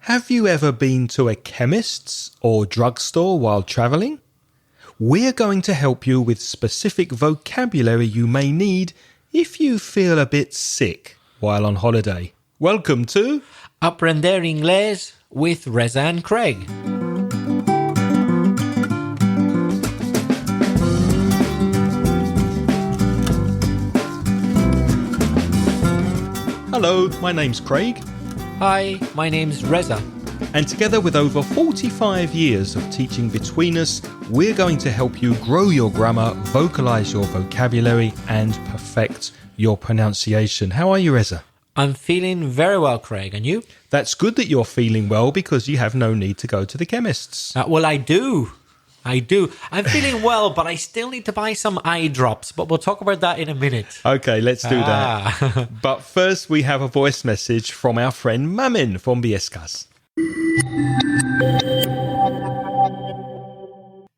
Have you ever been to a chemist's or drugstore while travelling? We're going to help you with specific vocabulary you may need if you feel a bit sick while on holiday. Welcome to Aprender Inglés with Reza and Craig. Hello, my name's Craig. Hi, my name's Reza. And together with over 45 years of teaching between us, we're going to help you grow your grammar, vocalise your vocabulary and perfect your pronunciation. How are you, Reza? I'm feeling very well, Craig. And you? That's good that you're feeling well because you have no need to go to the chemist's. Well, I do. I'm feeling well, but I still need to buy some eye drops. But we'll talk about that in a minute. Okay, let's do that. But first, we have a voice message from our friend Mamin from Biescas.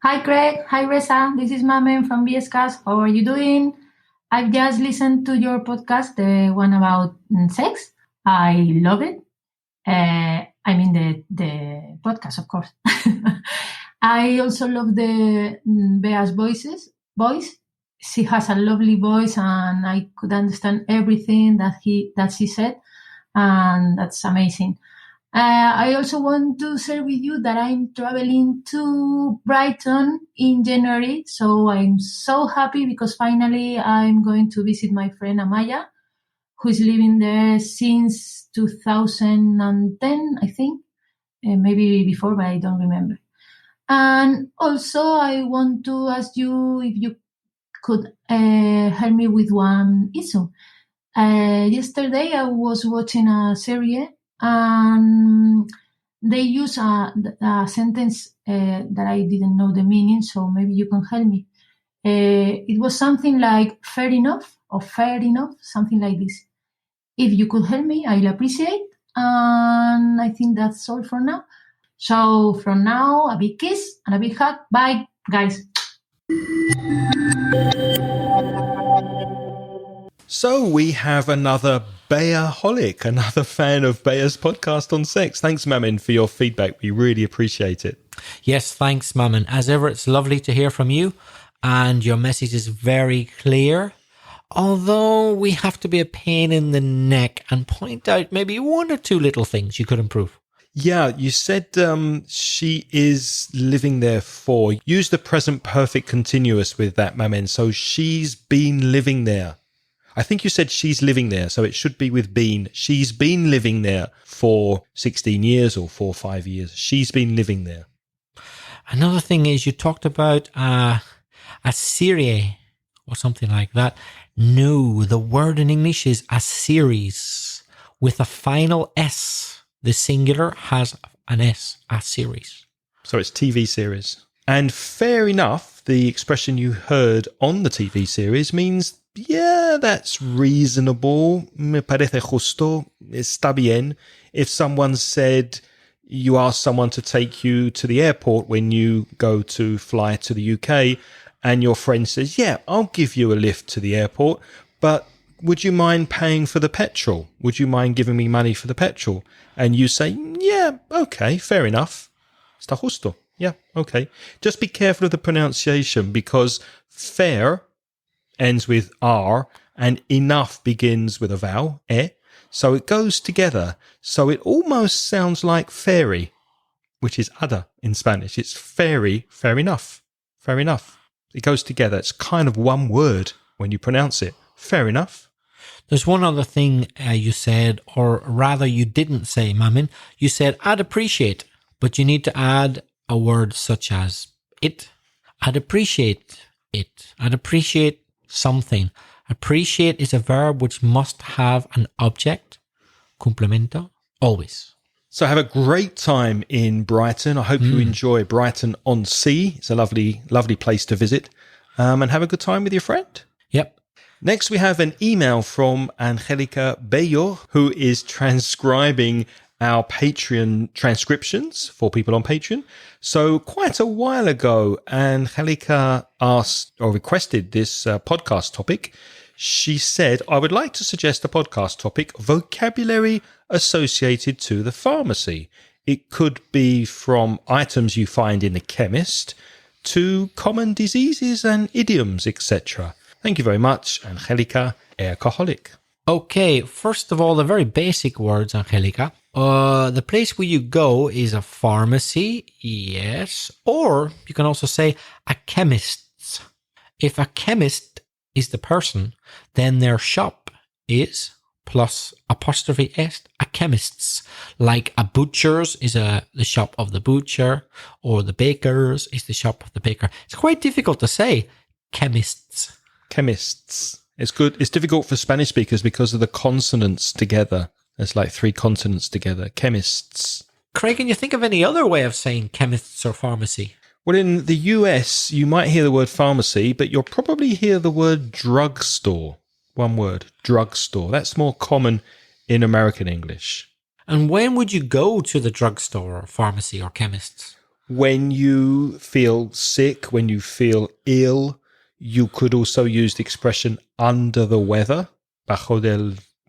Hi Craig, hi Reza, this is Mamen from Biescas. How are you doing? I've just listened to your podcast, the one about sex. I love it. I mean the podcast, of course. I also love the Bea's voice. She has a lovely voice and I could understand everything that she said, and that's amazing. I also want to share with you that I'm traveling to Brighton in January. So I'm so happy because finally I'm going to visit my friend Amaya, who is living there since 2010, I think. Maybe before, but I don't remember. And also I want to ask you if you could help me with one issue. Yesterday I was watching a series and they use a sentence that I didn't know the meaning, so maybe you can help me. It was something like fair enough, something like this. If you could help me, I'll appreciate. And I think that's all for now. So from now, a big kiss and a big hug. Bye, guys. So we have another Bea-holic, another fan of Bea's podcast on sex. Thanks, Mamin, for your feedback. We really appreciate it. Yes, thanks, Mamen. As ever, it's lovely to hear from you, and your message is very clear. Although we have to be a pain in the neck and point out maybe one or two little things you could improve. Yeah, you said she is living there for. Use the present perfect continuous with that, Mamen. So she's been living there. I think you said she's living there, so it should be with been. She's been living there for 16 years or 4 or 5 years. She's been living there. Another thing is you talked about a serie or something like that. No, the word in English is a series with a final S. The singular has an S, a series. So it's TV series. And fair enough, the expression you heard on the TV series means, yeah, that's reasonable. Me parece justo. Está bien. If someone said you ask someone to take you to the airport when you go to fly to the UK and your friend says, yeah, I'll give you a lift to the airport, but would you mind paying for the petrol? Would you mind giving me money for the petrol? And you say, yeah, okay, fair enough. Está justo. Yeah, okay. Just be careful of the pronunciation because fair ends with R and enough begins with a vowel, e. So it goes together. So it almost sounds like fairy, which is other in Spanish. It's fairy, fair enough. Fair enough. It goes together. It's kind of one word when you pronounce it. Fair enough. There's one other thing you said, or rather you didn't say, Mamin. You said, I'd appreciate, but you need to add a word such as it. I'd appreciate it. I'd appreciate something. Appreciate is a verb which must have an object, complemento, always. So have a great time in Brighton. I hope you enjoy Brighton on Sea. It's a lovely, lovely place to visit. And have a good time with your friend. Yep. Next, we have an email from Angelica Bello, who is transcribing our Patreon transcriptions for people on Patreon. So quite a while ago, Angelica asked or requested this podcast topic. She said, I would like to suggest a podcast topic, vocabulary associated to the pharmacy. It could be from items you find in the chemist to common diseases and idioms, etc. Thank you very much, Angelica, alcoholic. Okay, first of all, the very basic words, Angelica. The place where you go is a pharmacy, yes, or you can also say a chemist's. If a chemist is the person, then their shop is plus apostrophe s, a chemist's. Like a butcher's is the shop of the butcher, or the baker's is the shop of the baker. It's quite difficult to say chemists. Chemists. It's good. It's difficult for Spanish speakers because of the consonants together. There's like 3 consonants together. Chemists. Craig, can you think of any other way of saying chemists or pharmacy? Well, in the US, you might hear the word pharmacy, but you'll probably hear the word drugstore. One word, drugstore. That's more common in American English. And when would you go to the drugstore or pharmacy or chemists? When you feel sick, when you feel ill, you could also use the expression under the weather, bajo de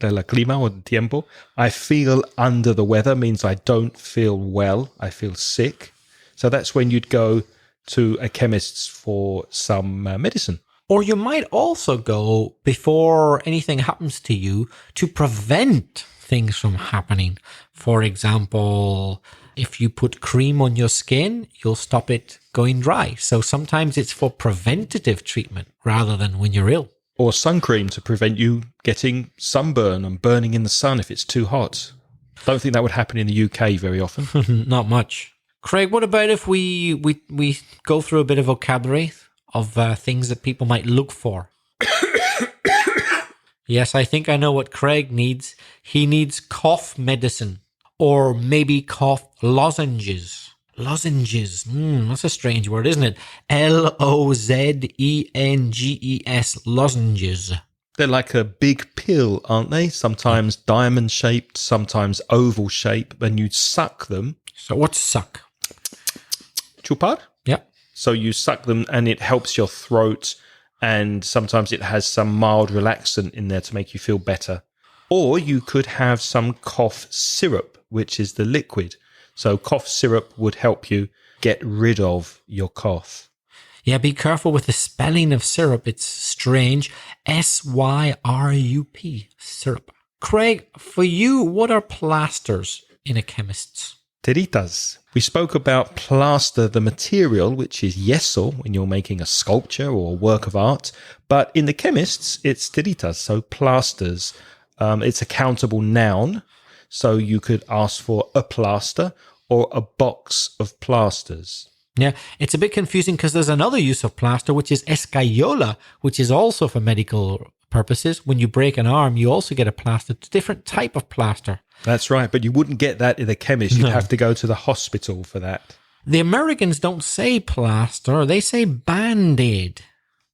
la clima o del tiempo. I feel under the weather means I don't feel well, I feel sick. So that's when you'd go to a chemist's for some medicine. Or you might also go before anything happens to you to prevent things from happening. For example, if you put cream on your skin, you'll stop it going dry. So sometimes it's for preventative treatment rather than when you're ill. Or sun cream to prevent you getting sunburn and burning in the sun if it's too hot. Don't think that would happen in the UK very often. Not much. Craig, what about if we go through a bit of vocabulary of things that people might look for? Yes, I think I know what Craig needs. He needs cough medicine. Or maybe cough lozenges. Lozenges. That's a strange word, isn't it? Lozenges. Lozenges. They're like a big pill, aren't they? Sometimes diamond-shaped, sometimes oval-shaped, and you suck them. So what's suck? Chupar? Yeah. So you suck them and it helps your throat, and sometimes it has some mild relaxant in there to make you feel better. Or you could have some cough syrup, which is the liquid. So cough syrup would help you get rid of your cough. Yeah, be careful with the spelling of syrup. It's strange. S-Y-R-U-P, syrup. Craig, for you, what are plasters in a chemist's? Tiritas. We spoke about plaster, the material, which is yeso when you're making a sculpture or a work of art. But in the chemists, it's tiritas, so plasters. It's a countable noun. So you could ask for a plaster or a box of plasters. Yeah, it's a bit confusing because there's another use of plaster, which is escayola, which is also for medical purposes. When you break an arm, you also get a plaster. It's a different type of plaster. That's right, but you wouldn't get that in a chemist. You'd have to go to the hospital for that. The Americans don't say plaster. They say Band-Aid.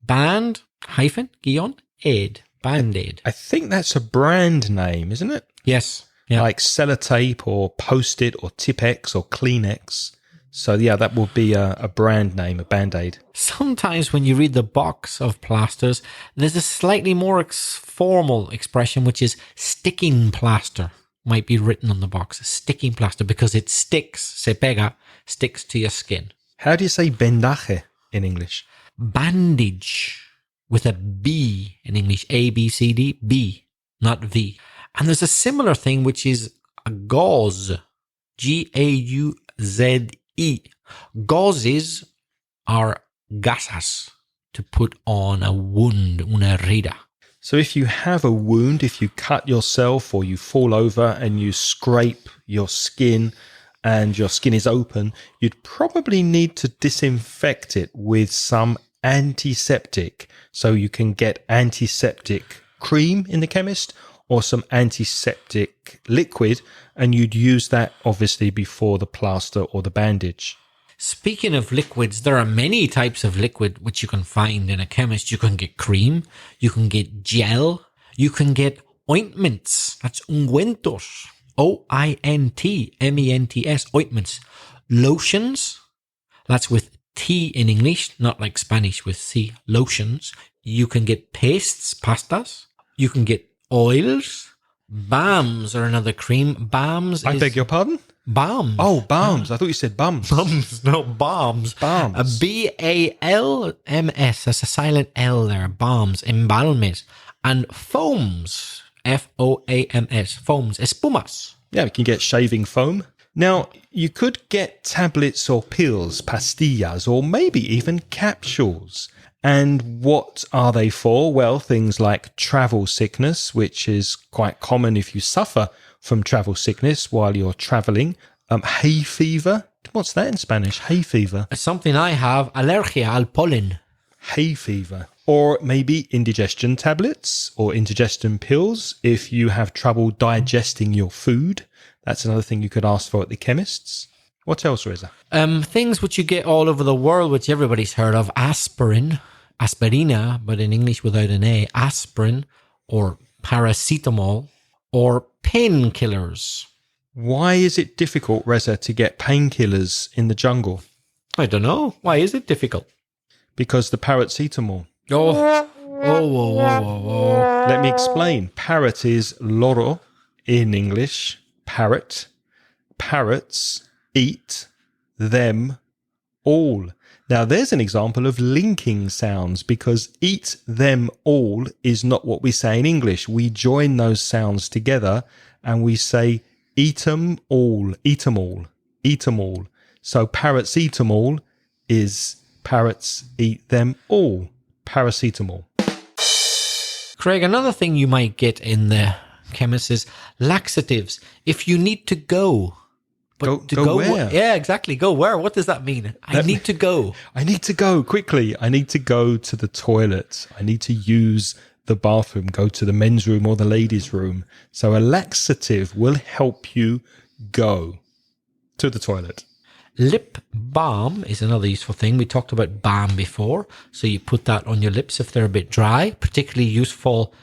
Band, hyphen, guion, aid. Band-Aid. I think that's a brand name, isn't it? Yes. Yeah. Like Sellotape or Post-it or Tipex or Kleenex. So, yeah, that would be a brand name, a Band-Aid. Sometimes when you read the box of plasters, there's a slightly more formal expression, which is sticking plaster. Might be written on the box, sticking plaster, because it sticks, se pega, sticks to your skin. How do you say vendaje in English? Bandage, with a B in English, A-B-C-D, B, not V. And there's a similar thing, which is a gauze, G-A-U-Z-E. Gauzes are gasas, to put on a wound, una herida. So if you have a wound, if you cut yourself or you fall over and you scrape your skin and your skin is open, you'd probably need to disinfect it with some antiseptic. So you can get antiseptic cream in the chemist or some antiseptic liquid, and you'd use that obviously before the plaster or the bandage. Speaking of liquids, there are many types of liquid which you can find in a chemist. You can get cream, you can get gel, you can get ointments. That's ungüentos. O-I-N-T-M-E-N-T-S, ointments. Lotions, that's with tea in English, not like Spanish with C, lotions. You can get pastes, pastas. You can get oils. Balms are another cream. Balms I beg your pardon? Balms. Oh, balms. I thought you said bums. Bums, not balms. Balms. BALMS. That's a silent L there. Balms, embalmes. And foams. FOAMS. Foams. Espumas. Yeah, you can get shaving foam. Now, you could get tablets or pills, pastillas, or maybe even capsules. And what are they for? Well, things like travel sickness, which is quite common if you suffer from travel sickness while you're traveling. Hay fever. What's that in Spanish? Hay fever. Something I have, alergia al polen. Hay fever. Or maybe indigestion tablets or indigestion pills if you have trouble digesting your food. That's another thing you could ask for at the chemists. What else, Reza? Things which you get all over the world, which everybody's heard of. Aspirin, aspirina, but in English without an A. Aspirin or paracetamol or painkillers. Why is it difficult, Reza, to get painkillers in the jungle? I don't know. Why is it difficult? Because the paracetamol. Oh. Let me explain. Parrot is loro in English. Parrot. Parrots eat them all. Now, there's an example of linking sounds because eat them all is not what we say in English. We join those sounds together and we say eat 'em all, eat 'em all, eat 'em all. So paracetamol is parrots eat them all. Paracetamol. Craig, another thing you might get in the chemist is laxatives. If you need to go. But go where? Yeah, exactly. Go where? What does that mean? I need to go. I need to go quickly. I need to go to the toilet. I need to use the bathroom, go to the men's room or the ladies' room. So a laxative will help you go to the toilet. Lip balm is another useful thing. We talked about balm before. So you put that on your lips if they're a bit dry, particularly useful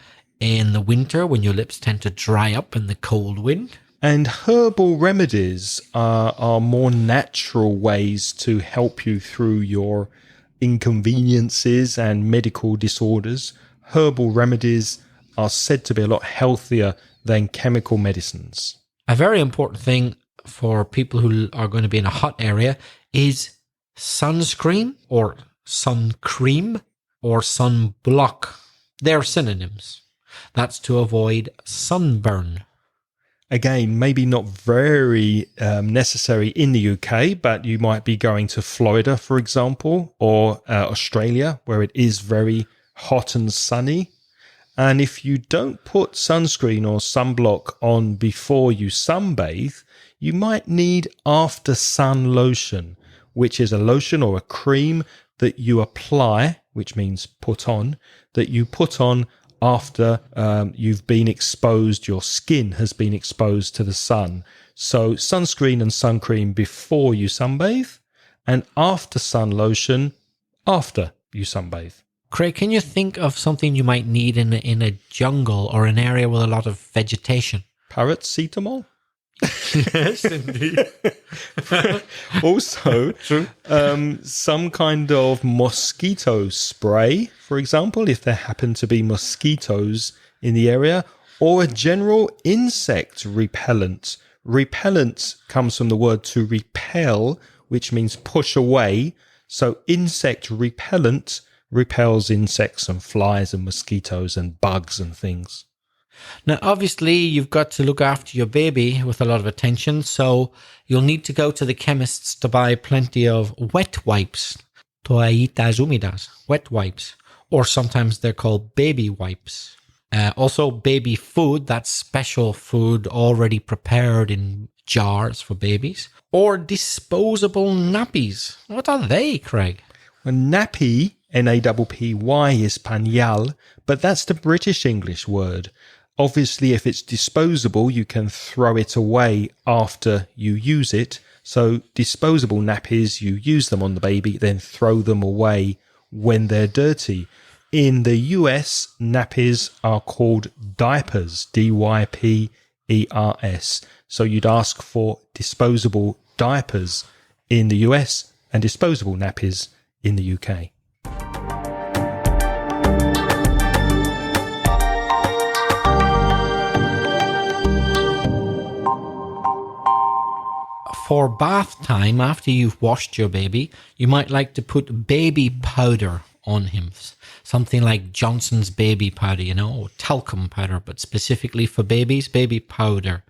in the winter when your lips tend to dry up in the cold wind. And herbal remedies are more natural ways to help you through your inconveniences and medical disorders. Herbal remedies are said to be a lot healthier than chemical medicines. A very important thing for people who are going to be in a hot area is sunscreen or sun cream or sunblock. They're synonyms. That's to avoid sunburn. Again, maybe not very necessary in the UK, but you might be going to Florida, for example, or Australia, where it is very hot and sunny. And if you don't put sunscreen or sunblock on before you sunbathe, you might need after sun lotion, which is a lotion or a cream that you apply, which means put on, that you put on after you've been exposed, your skin has been exposed to the sun. So sunscreen and sun cream before you sunbathe, and after sun lotion after you sunbathe. Craig, can you think of something you might need in a jungle or an area with a lot of vegetation? Paracetamol? Yes, indeed. Also, some kind of mosquito spray, for example, if there happen to be mosquitoes in the area, or a general insect repellent. Repellent comes from the word to repel, which means push away. So insect repellent repels insects and flies and mosquitoes and bugs and things. Now, obviously, you've got to look after your baby with a lot of attention, so you'll need to go to the chemists to buy plenty of wet wipes, toallitas húmedas, wet wipes, or sometimes they're called baby wipes. Also, baby food, that's special food already prepared in jars for babies, or disposable nappies. What are they, Craig? Well, nappy, N-A-P-P-Y, is pañal, but that's the British English word. Obviously, if it's disposable, you can throw it away after you use it. So disposable nappies, you use them on the baby, then throw them away when they're dirty. In the US, nappies are called diapers, D-Y-P-E-R-S. So you'd ask for disposable diapers in the US, and disposable nappies in the UK. For bath time, after you've washed your baby, you might like to put baby powder on him. Something like Johnson's baby powder, or talcum powder, but specifically for babies, baby powder.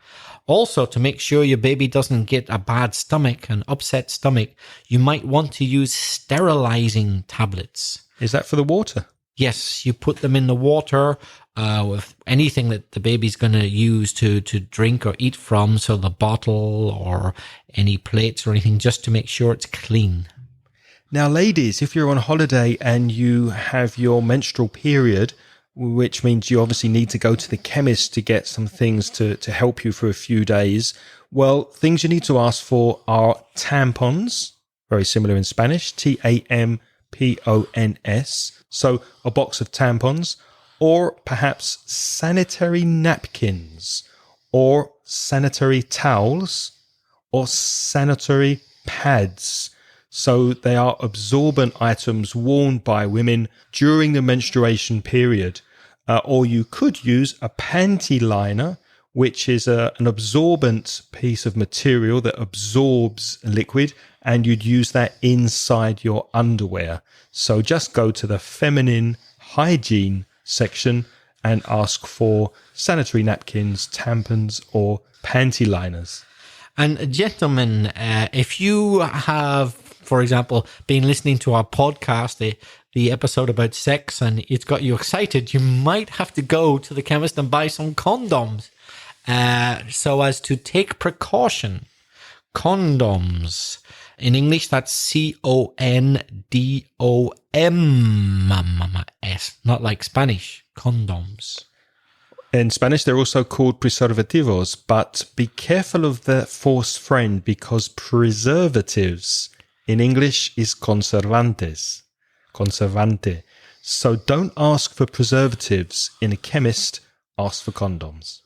Also, to make sure your baby doesn't get a bad stomach, an upset stomach, you might want to use sterilizing tablets. Is that for the water? Yes, you put them in the water with anything that the baby's going to use to drink or eat from, so the bottle or any plates or anything, just to make sure it's clean. Now, ladies, if you're on holiday and you have your menstrual period, which means you obviously need to go to the chemist to get some things to help you for a few days, well, things you need to ask for are tampons, very similar in Spanish, Tampons, so a box of tampons, or perhaps sanitary napkins, or sanitary towels, or sanitary pads. So they are absorbent items worn by women during the menstruation period. Or you could use a panty liner, which is an absorbent piece of material that absorbs liquid, and you'd use that inside your underwear. So just go to the feminine hygiene section and ask for sanitary napkins, tampons, or panty liners. And gentlemen, if you have, for example, been listening to our podcast, the episode about sex, and it's got you excited, you might have to go to the chemist and buy some condoms so as to take precaution. Condoms. In English, that's Condoms, not like Spanish. Condoms. In Spanish, they're also called preservativos, but be careful of the false friend, because preservatives in English is conservantes. Conservante. So don't ask for preservatives in a chemist, ask for condoms.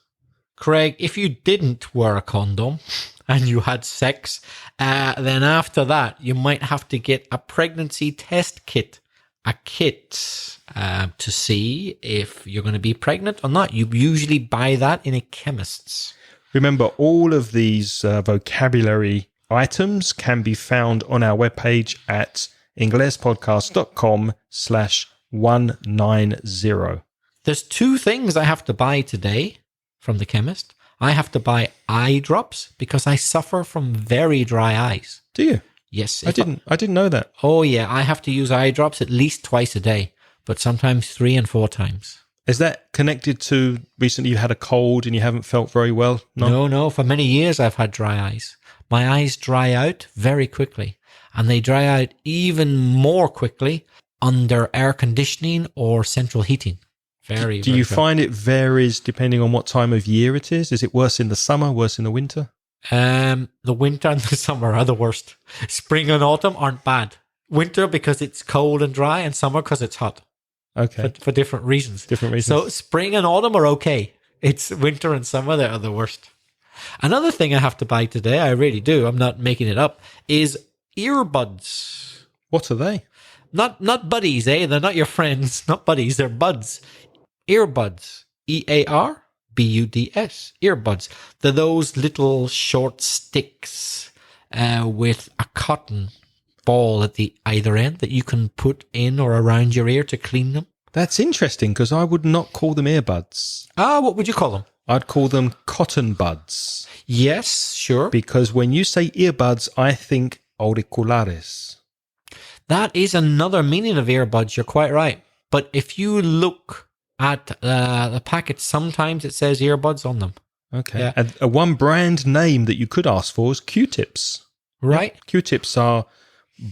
Craig, if you didn't wear a condom and you had sex, then after that, you might have to get a pregnancy test kit. A kit to see if you're going to be pregnant or not. You usually buy that in a chemist's. Remember, all of these vocabulary items can be found on our webpage at inglespodcast.com/190. There's two things I have to buy today from the chemist. I have to buy eye drops because I suffer from very dry eyes. Do you? Yes. I didn't know that. Oh, yeah. I have to use eye drops at least twice a day, but sometimes 3 and 4 times. Is that connected to recently you had a cold and you haven't felt very well? No. For many years, I've had dry eyes. My eyes dry out very quickly, and they dry out even more quickly under air conditioning or central heating. Do you find it varies depending on what time of year it is? Is it worse in the summer, worse in the winter? The winter and the summer are the worst. Spring and autumn aren't bad. Winter because it's cold and dry, and summer because it's hot. Okay. For different reasons. Different reasons. So spring and autumn are okay. It's winter and summer that are the worst. Another thing I have to buy today, I really do, I'm not making it up, is earbuds. What are they? Not buddies, eh? They're not your friends, not buddies, they're buds. Earbuds. EARBUDS. Earbuds. They're those little short sticks with a cotton ball at the either end that you can put in or around your ear to clean them. That's interesting, because I would not call them earbuds. What would you call them? I'd call them cotton buds. Yes, sure. Because when you say earbuds, I think auriculares. That is another meaning of earbuds. You're quite right. But if you look at the packet, sometimes it says earbuds on them. Okay. Yeah. And one brand name that you could ask for is Q-tips. Right. Yep. Q-tips are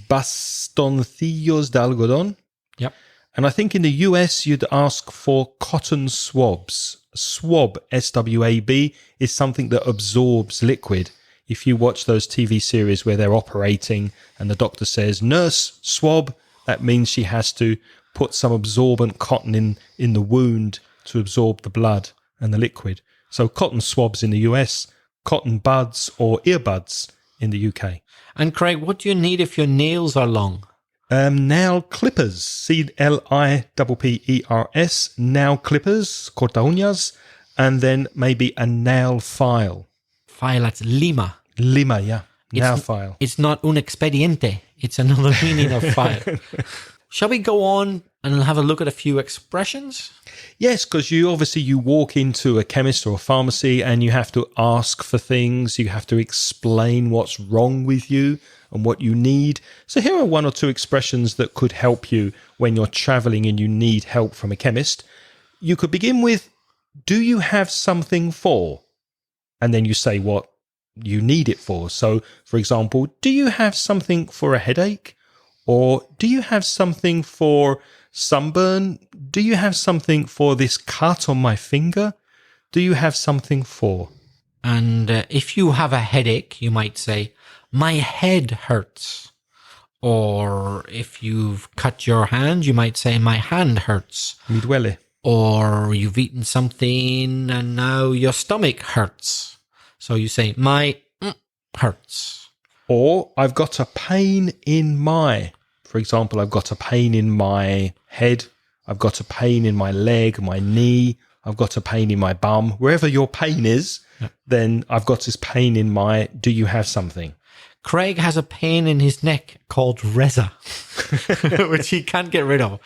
bastoncillos de algodón. Yep. And I think in the US, you'd ask for cotton swabs. Swab, S-W-A-B, is something that absorbs liquid. If you watch those TV series where they're operating and the doctor says, nurse, swab, that means she has to put some absorbent cotton in the wound to absorb the blood and the liquid. So cotton swabs in the US, cotton buds or earbuds in the UK. And Craig, what do you need if your nails are long? Nail clippers, CLIPPERS, nail clippers, corta uñas, and then maybe a nail file. File, that's lima. Lima, yeah. Nail file. It's not un expediente. It's another meaning of file. Shall we go on and have a look at a few expressions? Yes, because you walk into a chemist or a pharmacy and you have to ask for things. You have to explain what's wrong with you and what you need. So here are one or two expressions that could help you when you're traveling and you need help from a chemist. You could begin with, do you have something for? And then you say what you need it for. So, for example, do you have something for a headache? Or do you have something for sunburn? Do you have something for this cut on my finger? Do you have something for? And if you have a headache, you might say, my head hurts. Or if you've cut your hand, you might say, my hand hurts. Mi duele. Or you've eaten something and now your stomach hurts. So you say, my hurts. Or I've got a pain in my. For example, I've got a pain in my head. I've got a pain in my leg, my knee. I've got a pain in my bum. Wherever your pain is, then I've got this pain in my, do you have something? Craig has a pain in his neck called Reza, which he can't get rid of.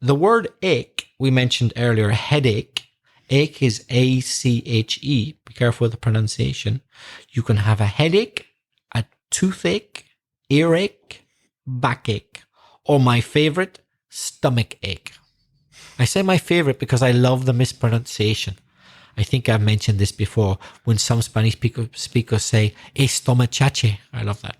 The word ache, we mentioned earlier, headache. Ache is A-C-H-E. Be careful with the pronunciation. You can have a headache, a toothache, earache, backache, or my favorite, stomach ache. I say my favorite because I love the mispronunciation. I think I've mentioned this before when some Spanish speakers say estomachache. I love that.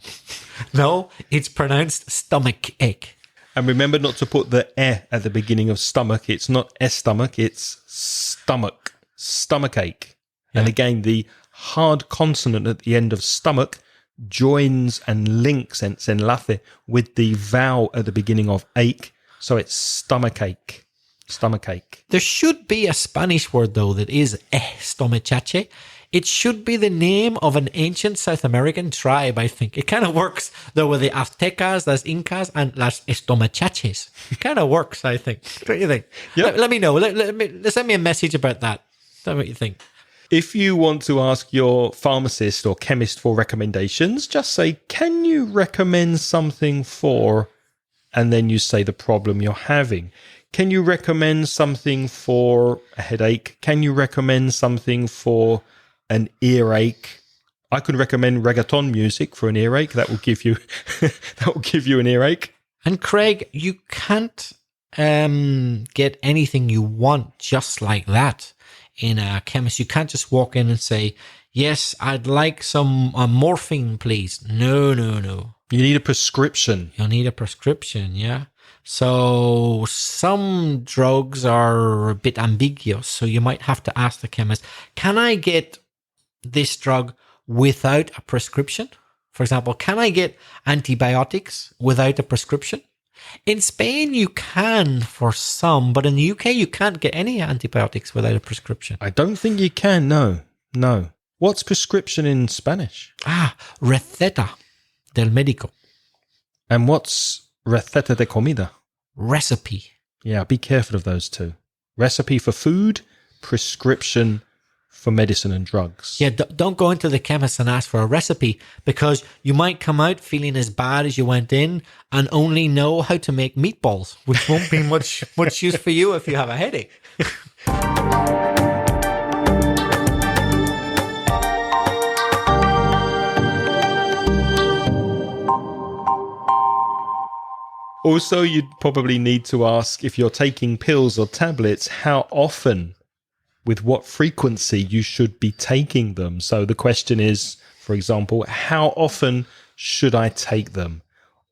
No, it's pronounced stomach ache. And remember not to put the e at the beginning of stomach. It's not stomach, it's stomach. Stomach ache. Yeah. And again, the hard consonant at the end of stomach joins and links and enlace with the vowel at the beginning of ache. So it's stomach ache. Stomach ache. There should be a Spanish word, though, that is estomachache. It should be the name of an ancient South American tribe, I think. It kind of works, though, with the Aztecas, las Incas, and las estomachaches. It kind of works, I think. What do you think? Yep. Let me know. Send me a message about that. Tell me what you think. If you want to ask your pharmacist or chemist for recommendations, just say, can you recommend something for, and then you say the problem you're having. Can you recommend something for a headache? Can you recommend something for an earache? I could recommend reggaeton music for an earache. That will give you an earache. And Craig, you can't get anything you want just like that in a chemist. You can't just walk in and say, yes, I'd like some morphine, please. No. You need a prescription. You'll need a prescription, yeah. So some drugs are a bit ambiguous. So you might have to ask the chemist, can I get this drug without a prescription? For example, can I get antibiotics without a prescription? In Spain, you can for some, but in the UK, you can't get any antibiotics without a prescription. I don't think you can, no. What's prescription in Spanish? Receta del médico. And what's receta de comida? Recipe. Yeah, be careful of those two. Recipe for food, prescription for medicine and drugs. Yeah, don't go into the chemist and ask for a recipe because you might come out feeling as bad as you went in and only know how to make meatballs, which won't be much use for you if you have a headache. Also, you'd probably need to ask if you're taking pills or tablets, how often, with what frequency you should be taking them. So the question is, for example, how often should I take them?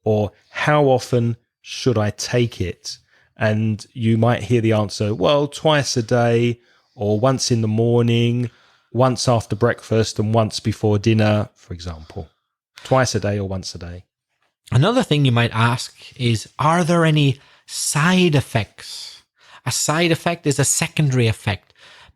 Or how often should I take it? And you might hear the answer, well, twice a day, or once in the morning, once after breakfast, and once before dinner, for example. Twice a day or once a day. Another thing you might ask is, are there any side effects? A side effect is a secondary effect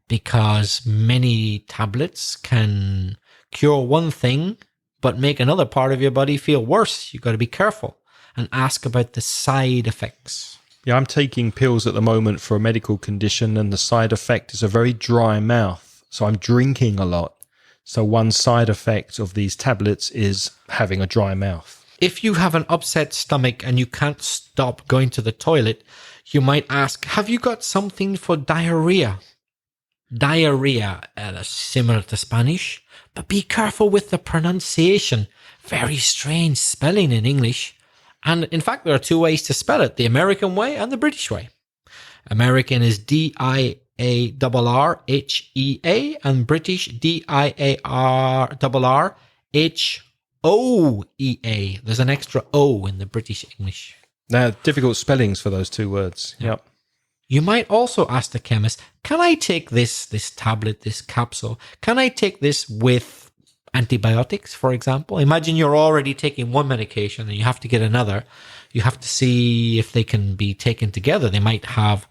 because many tablets can cure one thing but make another part of your body feel worse. You've got to be careful and ask about the side effects. Yeah, I'm taking pills at the moment for a medical condition, and the side effect is a very dry mouth. So I'm drinking a lot. So one side effect of these tablets is having a dry mouth. If you have an upset stomach and you can't stop going to the toilet, you might ask, have you got something for diarrhea? Diarrhea, similar to Spanish, but be careful with the pronunciation. Very strange spelling in English. And in fact, there are two ways to spell it, the American way and the British way. American is D-I-A-R-R-H-E-A and British D-I-A-R-R-H-O-E-A. There's an extra O in the British English. Now, difficult spellings for those two words. Yep. You might also ask the chemist, can I take this tablet, this capsule? Can I take this with antibiotics, for example? Imagine you're already taking one medication and you have to get another. You have to see if they can be taken together. They might have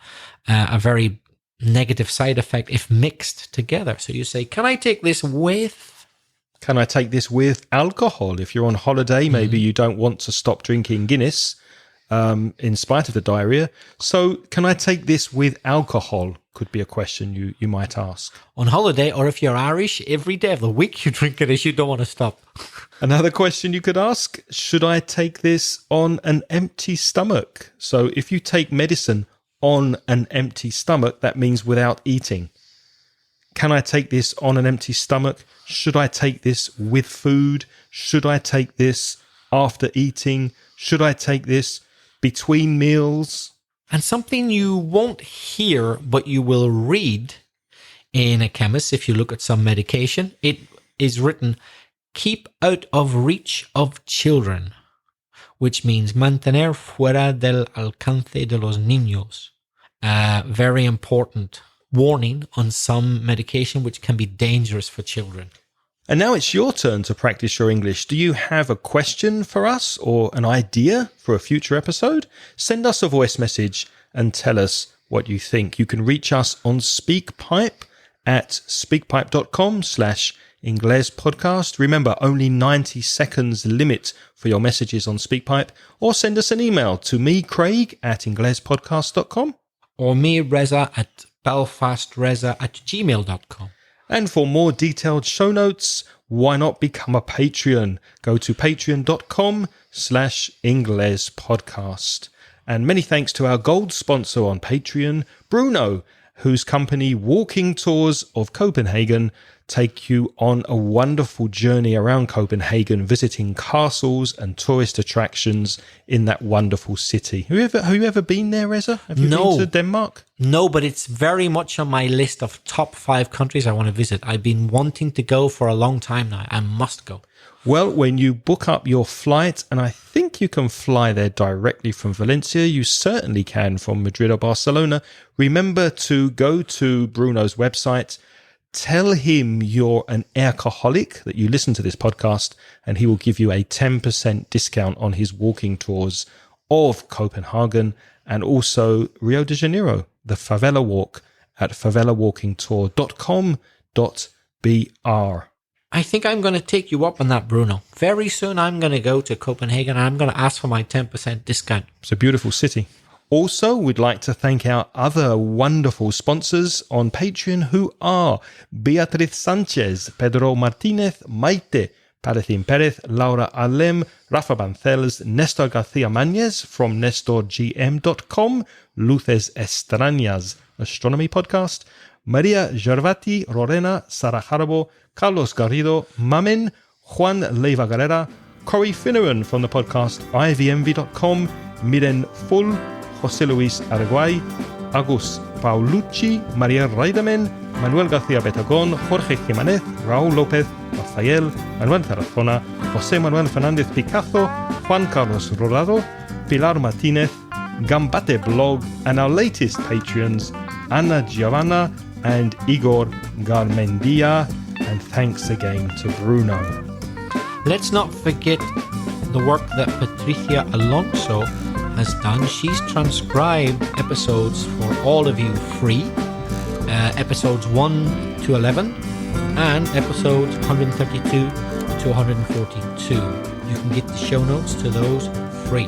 a very negative side effect if mixed together. So you say, can I take this with? Can I take this with alcohol? If you're on holiday, maybe you don't want to stop drinking Guinness in spite of the diarrhea. So can I take this with alcohol? Could be a question you might ask. On holiday, or if you're Irish, every day of the week you drink it as you don't want to stop. Another question you could ask, should I take this on an empty stomach? So if you take medicine on an empty stomach, that means without eating. Can I take this on an empty stomach? Should I take this with food? Should I take this after eating? Should I take this between meals? And something you won't hear, but you will read in a chemist, if you look at some medication, it is written, keep out of reach of children, which means mantener fuera del alcance de los niños. Very important warning on some medication which can be dangerous for children. And now it's your turn to practice your English. Do you have a question for us or an idea for a future episode? Send us a voice message and tell us what you think. You can reach us on SpeakPipe at speakpipe.com/Ingles podcast. Remember, only 90 seconds limit for your messages on SpeakPipe, or send us an email to me, Craig, at inglespodcast.com. Or me, Reza, at belfastreza@gmail.com. And for more detailed show notes, why not become a Patreon? Go to patreon.com/Ingles podcast. And many thanks to our gold sponsor on Patreon, Bruno, whose company Walking Tours of Copenhagen take you on a wonderful journey around Copenhagen, visiting castles and tourist attractions in that wonderful city. Have you ever been there, Reza? Have you been to Denmark? No, but it's very much on my list of top 5 countries I want to visit. I've been wanting to go for a long time now. I must go. Well, when you book up your flight, and I think you can fly there directly from Valencia, you certainly can from Madrid or Barcelona, remember to go to Bruno's website, tell him you're an alcoholic, that you listen to this podcast, and he will give you a 10% discount on his walking tours of Copenhagen and also Rio de Janeiro, the favela walk at favelawalkingtour.com.br. I think I'm going to take you up on that, Bruno. Very soon I'm going to go to Copenhagen and I'm going to ask for my 10% discount. It's a beautiful city. Also, we'd like to thank our other wonderful sponsors on Patreon, who are Beatriz Sanchez, Pedro Martinez, Maite, Parecin Perez, Laura Alem, Rafa Banceles, Nestor Garcia Mañez from NestorGM.com, Luces Extrañas, Astronomy Podcast, Maria Gervati, Rorena, Sara Jarabo, Carlos Garrido, Mamen, Juan Leiva Galera, Corey Finneran from the podcast IVMV.com, Miren Full, José Luis Arguay, Agus Paulucci, María Raidamen, Manuel García Betagón, Jorge Jiménez, Raúl López, Rafael, Manuel Tarazona, José Manuel Fernández Picazo, Juan Carlos Rodado, Pilar Martínez, Gambate Blog, and our latest Patreons, Ana Giovanna and Igor Garmendia. And thanks again to Bruno. Let's not forget the work that Patricia Alonso has done. She's transcribed episodes for all of you free, episodes 1 to 11 and episodes 132 to to 142. You can get the show notes to those free.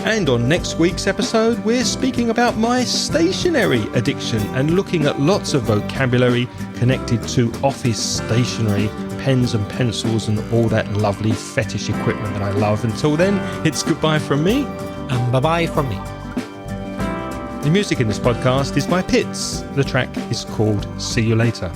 And on next week's episode, we're speaking about my stationery addiction and looking at lots of vocabulary connected to office stationery, pens and pencils and all that lovely fetish equipment that I love. Until then, it's goodbye from me. And bye-bye from me. The music in this podcast is by Pitts. The track is called See You Later.